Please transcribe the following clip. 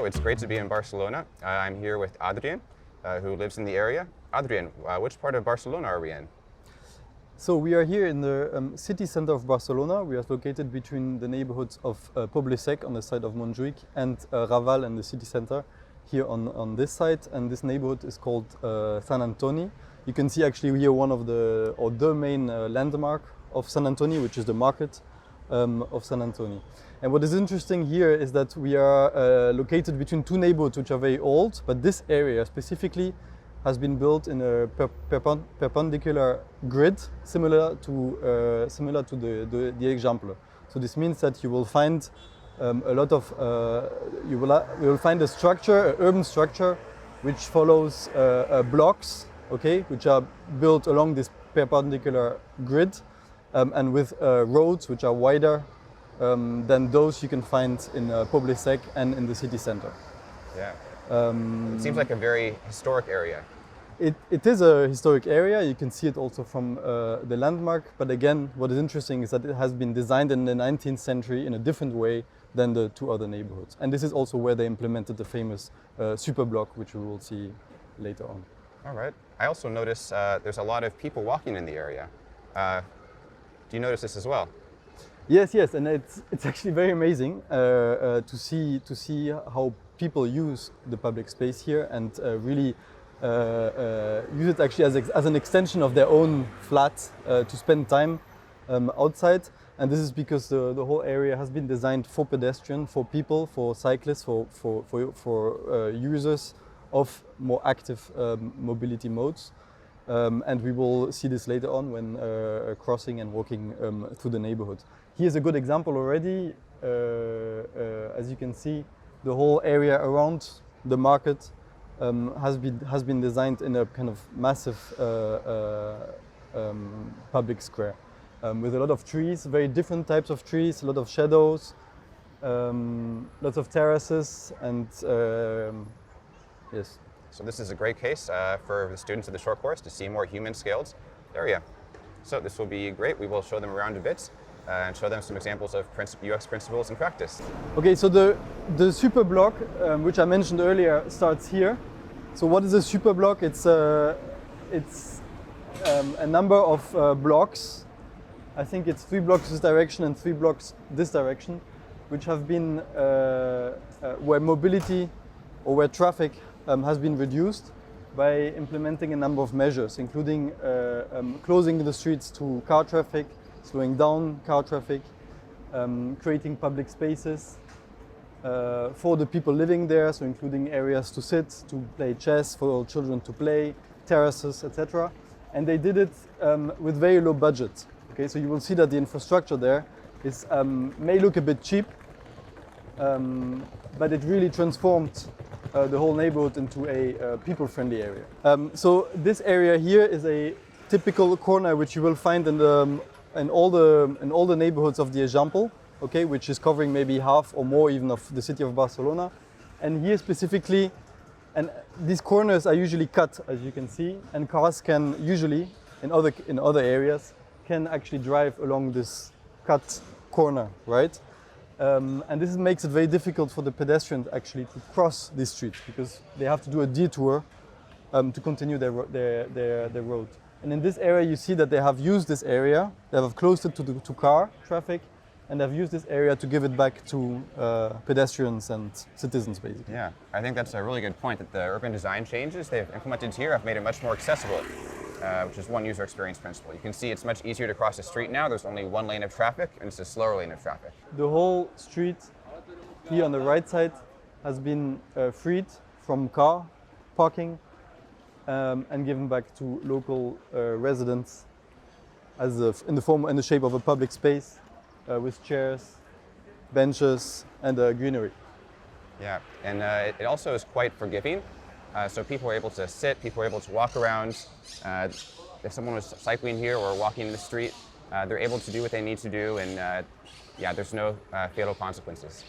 So it's great to be in Barcelona. I'm here with Adrian, who lives in the area. Adrian, which part of Barcelona are we in? So we are here in the city center of Barcelona. We are located between the neighborhoods of Poble Sec on the side of Montjuic and Raval and the city center here on this side. And this neighborhood is called Sant Antoni. You can see actually here one of the main landmark of Sant Antoni, which is the market of Sant Antoni. And what is interesting here is that we are located between two neighborhoods which are very old, but this area specifically has been built in a perpendicular grid, similar to the example. So this means that you will find a lot of you will find a structure, an urban structure, which follows blocks, okay, which are built along this perpendicular grid, and with roads which are wider than those you can find in Poble Sec and in the city center. Yeah. It seems like a very historic area. It is a historic area. You can see it also from the landmark. But again, what is interesting is that it has been designed in the 19th century in a different way than the two other neighborhoods. And this is also where they implemented the famous super block, which we will see later on. All right. I also notice there's a lot of people walking in the area. Do you notice this as well? Yes, and it's actually very amazing to see how people use the public space here and really use it actually as an extension of their own flat to spend time outside. And this is because the whole area has been designed for pedestrians, for people, for cyclists, for users of more active mobility modes. And we will see this later on when crossing and walking through the neighborhood. Here's a good example already. As you can see, the whole area around the market has been designed in a kind of massive public square with a lot of trees, very different types of trees, a lot of shadows, lots of terraces, and yes. So this is a great case for the students of the short course to see more human-scaled area. So this will be great. We will show them around a bit and show them some examples of UX principles in practice. Okay, so the super block, which I mentioned earlier, starts here. So what is a super block? It's a number of blocks. I think it's 3 blocks this direction and 3 blocks this direction, which have been where mobility or where traffic has been reduced by implementing a number of measures, including closing the streets to car traffic, slowing down car traffic, creating public spaces for the people living there, so including areas to sit, to play chess, for children to play, terraces, etc. And they did it with very low budget. Okay, so you will see that the infrastructure there is may look a bit cheap, but it really transformed the whole neighborhood into a people-friendly area. So this area here is a typical corner which you will find in all the neighborhoods of the example, okay, which is covering maybe half or more even of the city of Barcelona. And here specifically, and these corners are usually cut, as you can see, and cars can usually, in other areas, can actually drive along this cut corner, right? And this makes it very difficult for the pedestrians actually to cross this street because they have to do a detour to continue their road. And in this area, you see that they have used this area, they have closed it to car traffic, and they've used this area to give it back to pedestrians and citizens, basically. Yeah, I think that's a really good point, that the urban design changes they've implemented here have made it much more accessible, which is one user experience principle. You can see it's much easier to cross the street now. There's only one lane of traffic, and it's a slower lane of traffic. The whole street here on the right side has been freed from car parking and given back to local residents as in the shape of a public space with chairs, benches, and greenery. Yeah, and it also is quite forgiving. So people are able to sit, people are able to walk around. If someone was cycling here or walking in the street, they're able to do what they need to do, and yeah, there's no fatal consequences.